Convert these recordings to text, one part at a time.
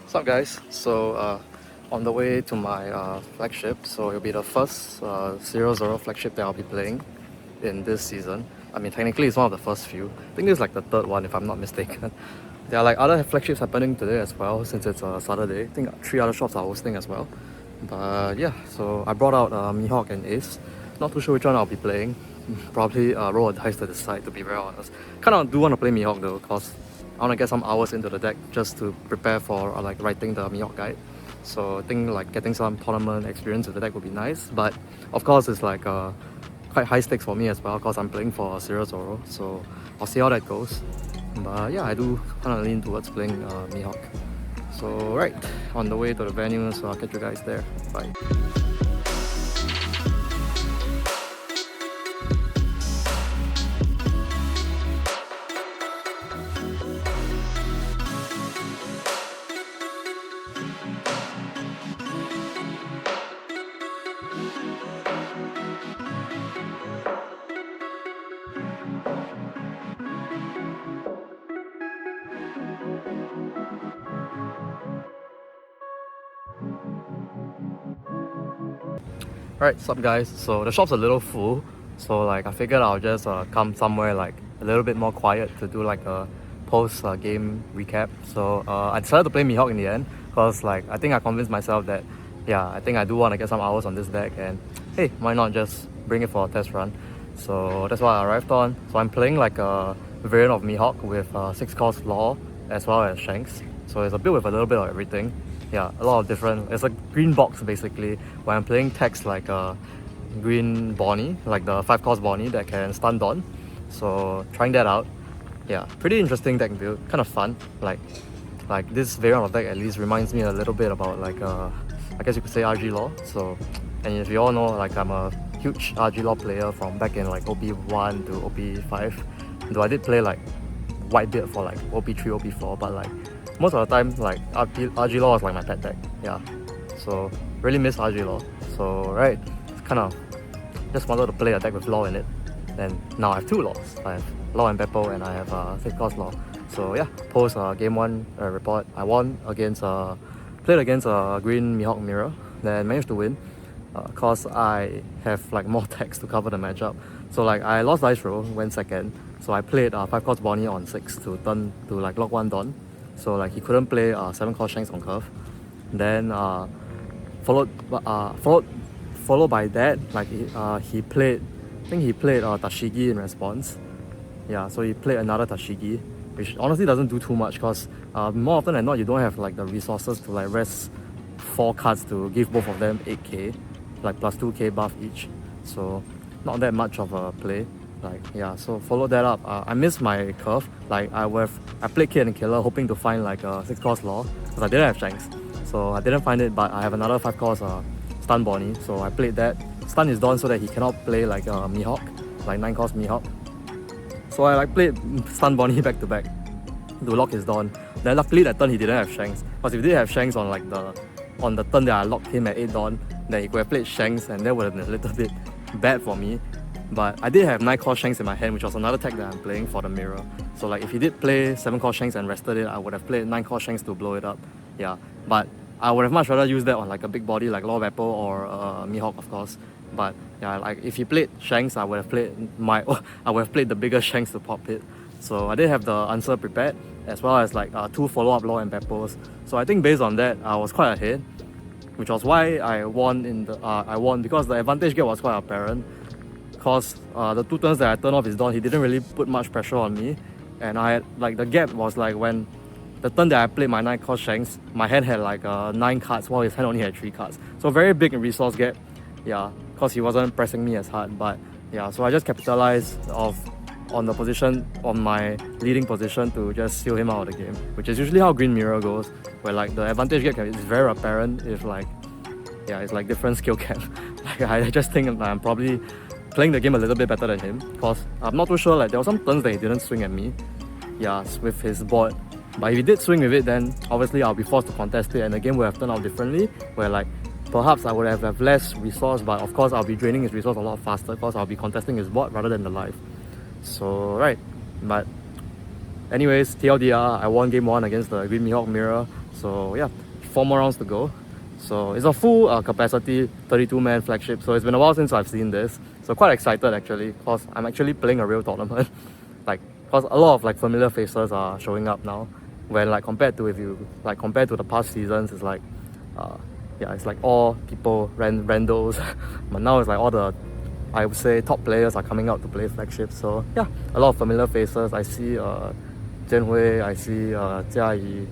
What's up guys? So on the way to my flagship, so it'll be the first Zoro flagship that I'll be playing in this season. I mean technically it's one of the first few. I think this is like the third one if I'm not mistaken. There are like other flagships happening today as well since it's a Saturday. I think 3 other shops are hosting as well. But yeah, so I brought out Mihawk and Ace. Not too sure which one I'll be playing. Probably roll a dice to decide, to be very honest. Kind of do want to play Mihawk though, because I want to get some hours into the deck just to prepare for like writing the Mihawk guide. So I think like getting some tournament experience with the deck would be nice. But of course it's like quite high stakes for me as well because I'm playing for Zoro. So I'll see how that goes. But yeah, I do kind of lean towards playing Mihawk. So right, on the way to the venue, so I'll catch you guys there. Bye. Alright, what's up guys? So the shop's a little full, so like I figured I'll just come somewhere like a little bit more quiet to do like a post game recap. So I decided to play Mihawk in the end because like I think I convinced myself that yeah, I think I do want to get some hours on this deck and hey, why not just bring it for a test run. So that's what I arrived on. So I'm playing like a variant of Mihawk with 6 cost Law as well as Shanks. So it's a build with a little bit of everything. Yeah, a lot of different, it's a green box basically where I'm playing text like a green Bonnie, like the 5 cost Bonnie that can stun Dawn. So trying that out. Yeah, pretty interesting deck build, kind of fun. Like this variant of deck at least reminds me a little bit about like I guess you could say RG Law. So, and if you all know, like I'm a huge RG Law player from back in like OP1 to OP5. Though I did play like white build for like OP3, OP4, but like most of the time, like RG Law was like my pet deck, yeah. So really miss RG Law. So right, kind of just wanted to play a deck with Law in it. And now I have 2 Laws. I have Law and Beppo, and I have 6 cost Law. So yeah, post game 1 report. I won against played against a green Mihawk Mirror, then managed to win. Cause I have like more text to cover the matchup. So like I lost dice roll, went second. So I played 5 cost Bonnie on 6 to turn to like lock 1 Dawn. So like he couldn't play 7 cost Shanks on curve. Then followed by that, like he played, I think he played Tashigi in response. Yeah, so he played another Tashigi, which honestly doesn't do too much because more often than not you don't have like the resources to like rest 4 cards to give both of them 8k, like plus 2k buff each. So not that much of a play. Like yeah, so followed that up. I missed my curve. Like I played Kid and Killer hoping to find like a 6 cost Law because I didn't have Shanks. So I didn't find it, but I have another 5 cost Stun Bonnie. So I played that. Stun is Dawn so that he cannot play like Mihawk, like 9 cost Mihawk. So I like played Stun Bonnie back to back to lock his Dawn. Then luckily that turn he didn't have Shanks. Because if he did have Shanks on like on the turn that I locked him at 8 Dawn, then he could have played Shanks and that would have been a little bit bad for me. But I did have 9 cost Shanks in my hand, which was another tech that I'm playing for the mirror. So like if he did play 7 cost Shanks and rested it, I would have played 9 cost Shanks to blow it up. Yeah, but I would have much rather used that on like a big body like Law Beppo or Mihawk of course. But yeah, like if he played Shanks, I would have played the bigger Shanks to pop it. So I did have the answer prepared, as well as like 2 follow-up Law and Beppos. So I think based on that, I was quite ahead, which was why I won in the I won because the advantage gap was quite apparent. Because the 2 turns that I turned off his Dawn, he didn't really put much pressure on me. And I had, like, the gap was like when the turn that I played my 9 cost Shanks, my hand had like 9 cards while his hand only had 3 cards. So very big resource gap, yeah, because he wasn't pressing me as hard. But yeah, so I just capitalized on the position, on my leading position to just seal him out of the game, which is usually how Green Mirror goes, where like the advantage gap is very apparent if like, yeah, it's like different skill cap. Like I just think I'm probably playing the game a little bit better than him because I'm not too sure, like there were some turns that he didn't swing at me, yeah, with his board. But if he did swing with it, then obviously I'll be forced to contest it and the game would have turned out differently, where like perhaps I would have less resource, but of course I'll be draining his resource a lot faster because I'll be contesting his board rather than the life. So right, but anyways, TLDR, I won game 1 against the Green Mihawk Mirror. So yeah, 4 more rounds to go. So it's a full capacity 32-man flagship. So it's been a while since I've seen this. So quite excited actually, because I'm actually playing a real tournament. Like, because a lot of like familiar faces are showing up now. When like compared to the past seasons, it's like yeah, it's like all people randos. But now it's like all the, I would say, top players are coming out to play flagship. So yeah, a lot of familiar faces. I see Jianhui, I see Jia Yi.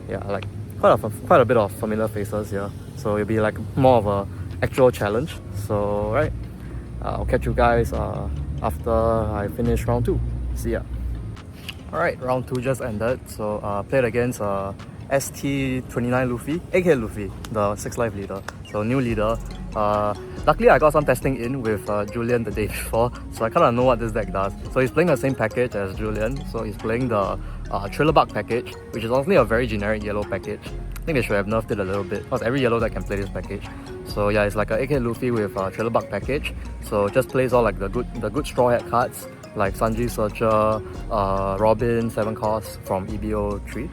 Yeah, like quite a bit of familiar faces here. So it'll be like more of a actual challenge. So right, I'll catch you guys after I finish round 2. See ya. Alright, round 2 just ended. So played against ST29 Luffy, aka Luffy, the 6 life leader. So new leader. Luckily I got some testing in with Julian the day before, so I kind of know what this deck does. So he's playing the same package as Julian. So he's playing the Thriller Bug package, which is honestly a very generic yellow package. I think they should have nerfed it a little bit, because every yellow deck can play this package. So yeah, it's like a AK Luffy with a Thriller Bug package. So just plays all like the good straw hat cards like Sanji Searcher, Robin, 7 cost from EBO 3.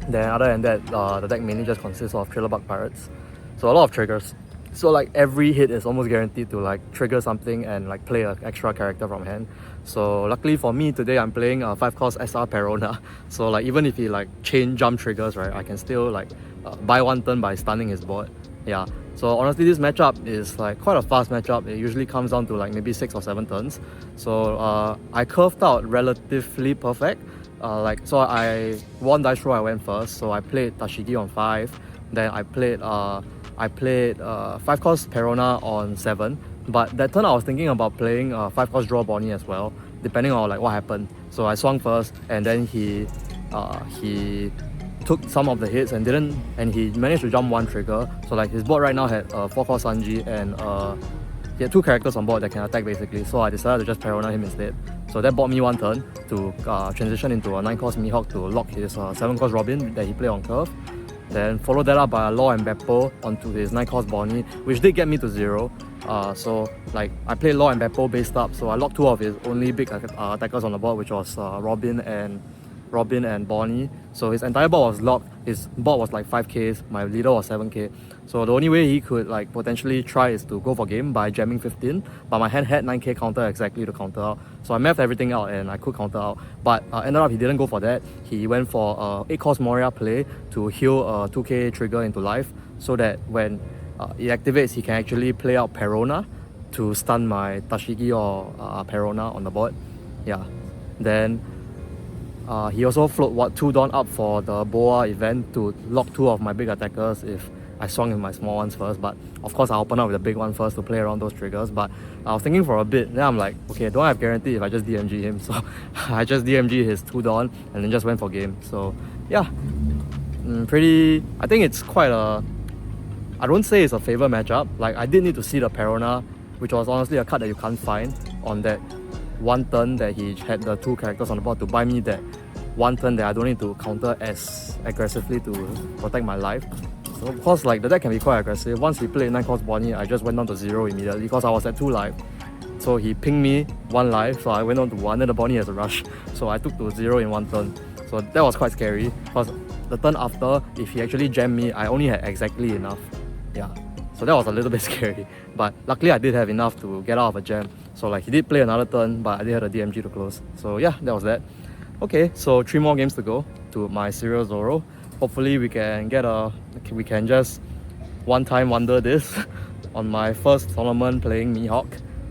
Then other than that, the deck mainly just consists of Thriller Bug Pirates. So a lot of triggers. So like every hit is almost guaranteed to like trigger something and like play an extra character from hand. So luckily for me today, I'm playing 5 cost SR Perona. So like even if he like chain jump triggers, right, I can still like buy 1 turn by stunning his board. Yeah. So honestly, this matchup is like quite a fast matchup. It usually comes down to like maybe 6 or 7 turns. So I curved out relatively perfect. So I won dice roll, I went first. So I played Tashigi on 5. Then I played 5 cost Perona on 7. But that turn I was thinking about playing 5 cost draw Bonnie as well, depending on like what happened. So I swung first, and then he took some of the hits and he managed to jump 1 trigger. So like his board right now had 4 cost Sanji and he had 2 characters on board that can attack basically. So I decided to just Perona him instead. So that bought me 1 turn to transition into a 9 cost Mihawk to lock his 7 cost Robin that he played on curve. Then follow that up by a Law and Beppo onto his 9 cost Bonnie, which did get me to 0. So like I played Law and Beppo based up, so I locked 2 of his only big attackers on the board, which was Robin and Bonnie. So his entire board was locked. His board was like 5Ks, my leader was 7K. So the only way he could like potentially try is to go for game by jamming 15, but my hand had 9K counter exactly to counter out. So I mathed everything out and I could counter out, but ended up he didn't go for that. He went for 8 cost Moria play to heal a 2K trigger into life, so that when it activates, he can actually play out Perona to stun my Tashigi or Perona on the board. Yeah. Then he also float 2 Dawn up for the Boa event to lock 2 of my big attackers if I swung in my small ones first. But of course I open up with the big one first to play around those triggers. But I was thinking for a bit, then I'm like, okay, don't have guarantee if I just DMG him. So I just DMG his 2 Dawn and then just went for game. So yeah, I think it's quite a, I don't say it's a favourite matchup. Like I did need to see the Perona, which was honestly a card that you can't find on that 1 turn that he had the 2 characters on the board to buy me that 1 turn that I don't need to counter as aggressively to protect my life. So of course like the deck can be quite aggressive. Once he played 9 cost Bonnie, I just went down to 0 immediately because I was at 2 life. So he pinged me 1 life, so I went on to 1, then the Bonnie has a rush. So I took to 0 in 1 turn. So that was quite scary because the turn after, if he actually jammed me, I only had exactly enough. Yeah. So that was a little bit scary. But luckily I did have enough to get out of a jam. So like he did play another turn, but I did have a DMG to close. So yeah, that was that. Okay, so 3 more games to go to my serial Zoro. Hopefully we can just one-time wonder this on my first tournament playing Mihawk.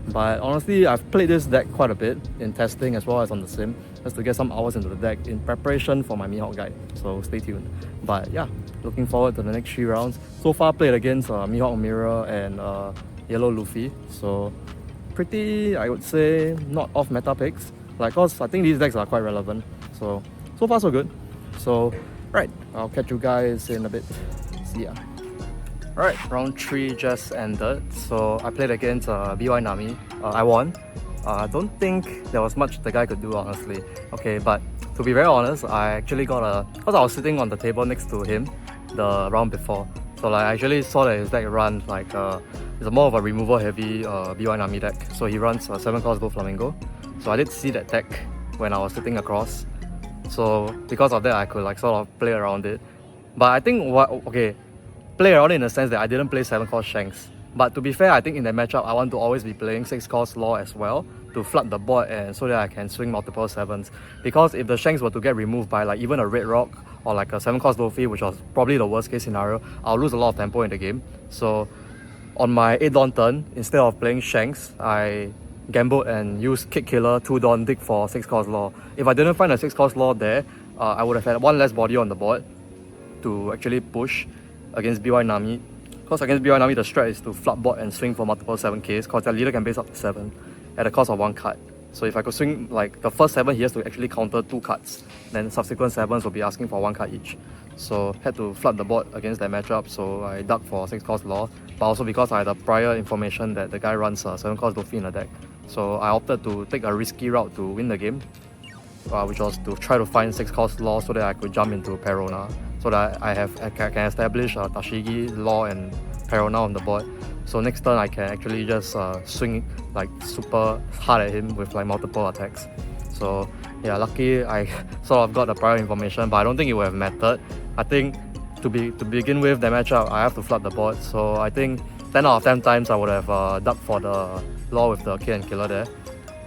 But honestly, I've played this deck quite a bit in testing as well as on the sim, just to get some hours into the deck in preparation for my Mihawk guide. So stay tuned. But yeah, looking forward to the next 3 rounds. So far played against Mihawk Mirror and Yellow Luffy. So pretty, I would say, not off meta picks. Like, cause I think these decks are quite relevant. So far so good. So right, I'll catch you guys in a bit. See ya. Alright, round 3 just ended. So I played against BY Nami. I won. I don't think there was much the guy could do, honestly. Okay, but to be very honest, I actually got because I was sitting on the table next to him the round before. So like I actually saw that his deck runs like it's more of a removal heavy BY Nami deck. So he runs 7 cost Gold Flamingo. So I did see that deck when I was sitting across. So because of that, I could like sort of play around it. But I think play around it in the sense that I didn't play 7-cost Shanks. But to be fair, I think in that matchup, I want to always be playing 6-cost Law as well to flood the board and so that I can swing multiple 7s. Because if the Shanks were to get removed by like even a Red Rock or like a 7-cost Luffy, which was probably the worst case scenario, I'll lose a lot of tempo in the game. So on my 8 Dawn turn, instead of playing Shanks, I gambled and used Kick Killer, 2 Dawn, dig for 6-cost Law. If I didn't find a 6-cost Law there, I would have had 1 less body on the board to actually push against BY Nami. Because against BY Nami, the strat is to flood board and swing for multiple 7Ks because their leader can base up to 7 at the cost of 1 card. So if I could swing like the first 7, he has to actually counter 2 cards. Then subsequent 7s will be asking for 1 card each. So had to flood the board against that matchup, so I dug for 6-cost Law. But also because I had the prior information that the guy runs 7-cost Luffy in the deck. So I opted to take a risky route to win the game, which was to try to find 6-cost Law so that I could jump into Perona. So that I can establish Tashigi, Law and Perona on the board. So next turn I can actually just swing like super hard at him with like multiple attacks. So yeah, lucky I sort of got the prior information, but I don't think it would have mattered. I think to begin with the matchup, I have to flood the board. So I think 10 out of 10 times I would have dug for the Law with the K and Killer there.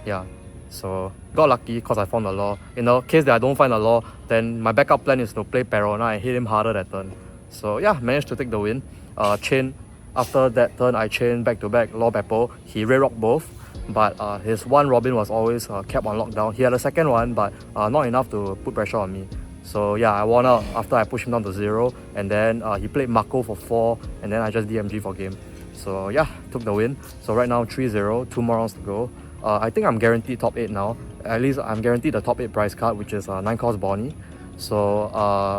Yeah. So got lucky because I found the Law. In the case that I don't find the Law, then my backup plan is to play Perona and hit him harder that turn. So yeah, managed to take the win. After that turn, I chained back to back Law Beppo. He Red Rock both, but his one Robin was always kept on lockdown. He had a second one, but not enough to put pressure on me. So yeah, I won out after I pushed him down to 0, and then he played Mako for 4, and then I just DMG for game. So yeah, took the win. So right now 3-0, 2 more rounds to go. I think I'm guaranteed top 8 now. At least I'm guaranteed the top 8 prize card, which is 9-cost Bonnie. So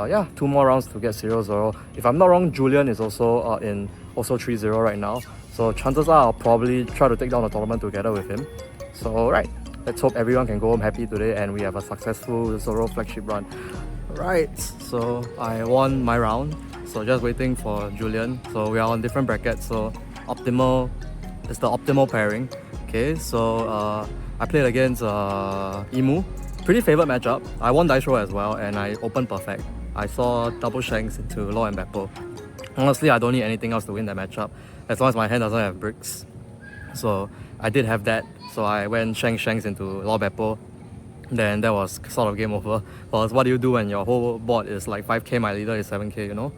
yeah, 2 more rounds to get 0-0. If I'm not wrong, Julian is also in 3-0 right now. So chances are I'll probably try to take down the tournament together with him. So right, let's hope everyone can go home happy today and we have a successful Zoro flagship run. Right, so I won my round. So just waiting for Julian. So we are on different brackets. So optimal is the optimal pairing. Okay, so I played against Emu. Pretty favourite matchup. I won dice roll as well and I opened perfect. I saw double Shanks into Law and Beppo. Honestly, I don't need anything else to win that matchup as long as my hand doesn't have bricks. So I did have that. So I went Shanks into Law Beppo. Then that was sort of game over. Because what do you do when your whole board is like 5k, my leader is 7k, you know?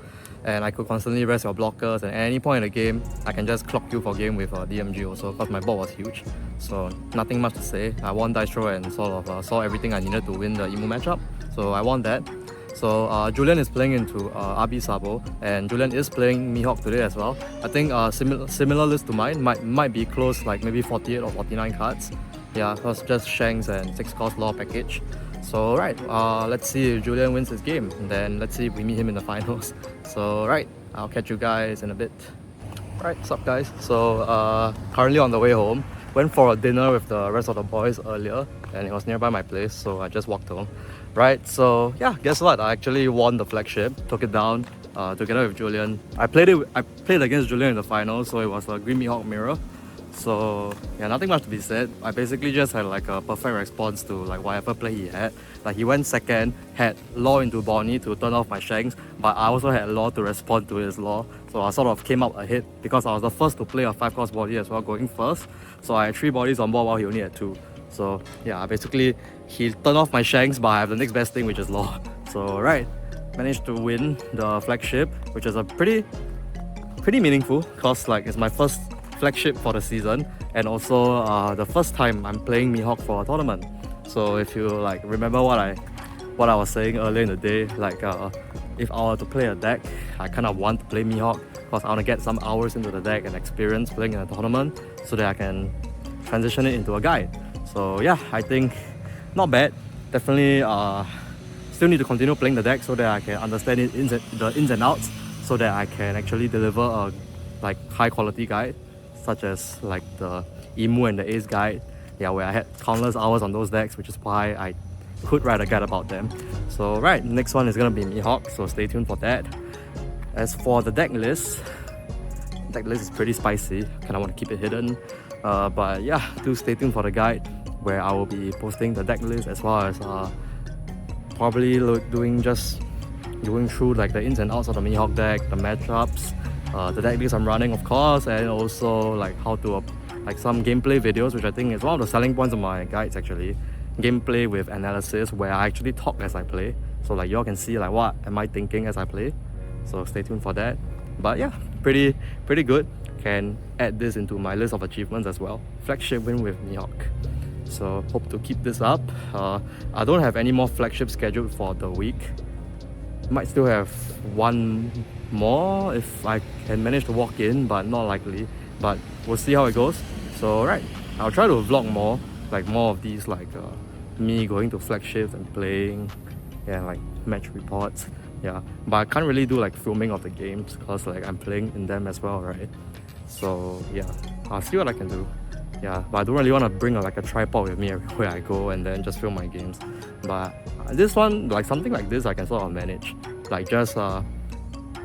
And I could constantly rest your blockers, and at any point in the game I can just clock you for game with DMG also because my board was huge. So nothing much to say. I won dice roll and sort of saw everything I needed to win the Emu matchup. So I won that. So Julian is playing into RB Sabo, and Julian is playing Mihawk today as well. I think similar list to mine, might be close, like maybe 48 or 49 cards. Yeah, because just Shanks and 6-cost Law package. So right, let's see if Julian wins his game, and then let's see if we meet him in the finals. So right, I'll catch you guys in a bit. Right, what's up guys? So currently on the way home, went for a dinner with the rest of the boys earlier, and it was nearby my place, so I just walked home. Right, so yeah, guess what? I actually won the flagship, took it down together with Julian. I played against Julian in the finals, so it was a Green Mihawk mirror. So yeah, nothing much to be said. I basically just had like a perfect response to like whatever play he had. Like he went second, had Law into Bonnie to turn off my Shanks, but I also had Law to respond to his Law. So I sort of came up ahead because I was the first to play a 5-cost body as well, going first. So I had 3 bodies on board while he only had 2. So yeah, basically he turned off my Shanks, but I have the next best thing, which is Law. So right, managed to win the flagship, which is a pretty meaningful because like it's my first flagship for the season, and also the first time I'm playing Mihawk for a tournament. So if you like remember what I was saying earlier in the day, like if I were to play a deck, I kind of want to play Mihawk because I want to get some hours into the deck and experience playing in a tournament so that I can transition it into a guide. So yeah, I think not bad. Definitely still need to continue playing the deck so that I can understand it the ins and outs, so that I can actually deliver a like high quality guide, such as like the Emu and the Ace guide, yeah, where I had countless hours on those decks, which is why I could write a guide about them. So right, next one is gonna be Mihawk, so stay tuned for that. As for the deck list is pretty spicy, kinda want to keep it hidden. But yeah, do stay tuned for the guide where I will be posting the deck list as well as probably going through like the ins and outs of the Mihawk deck, the matchups, the deck list I'm running of course, and also like how to like some gameplay videos, which I think is one of the selling points of my guides actually. Gameplay with analysis where I actually talk as I play, so like y'all can see like what am I thinking as I play, so stay tuned for that. But yeah, pretty good. Can add this into my list of achievements as well. Flagship win with Mihawk, so hope to keep this up. I don't have any more flagship scheduled for the week. Might still have one more if I can manage to walk in, but not likely, but we'll see how it goes. So right, I'll try to vlog more, like more of these, like me going to flagships and playing, yeah, like match reports, yeah. But I can't really do like filming of the games because like I'm playing in them as well, right? So yeah, I'll see what I can do. Yeah, but I don't really want to bring like a tripod with me everywhere I go and then just film my games. But this one, like something like this, I can sort of manage, like just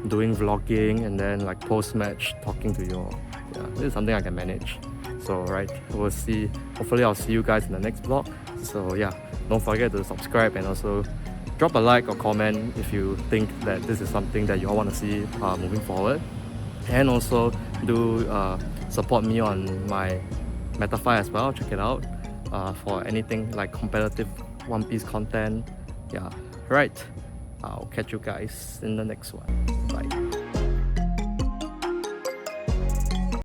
doing vlogging and then like post-match talking to you all. Yeah, this is something I can manage. So right, we'll see. Hopefully I'll see you guys in the next vlog. So yeah, don't forget to subscribe and also drop a like or comment if you think that this is something that you all want to see moving forward. And also do support me on my Metafy as well. Check it out for anything like competitive One Piece content. Yeah, right. I'll catch you guys in the next one.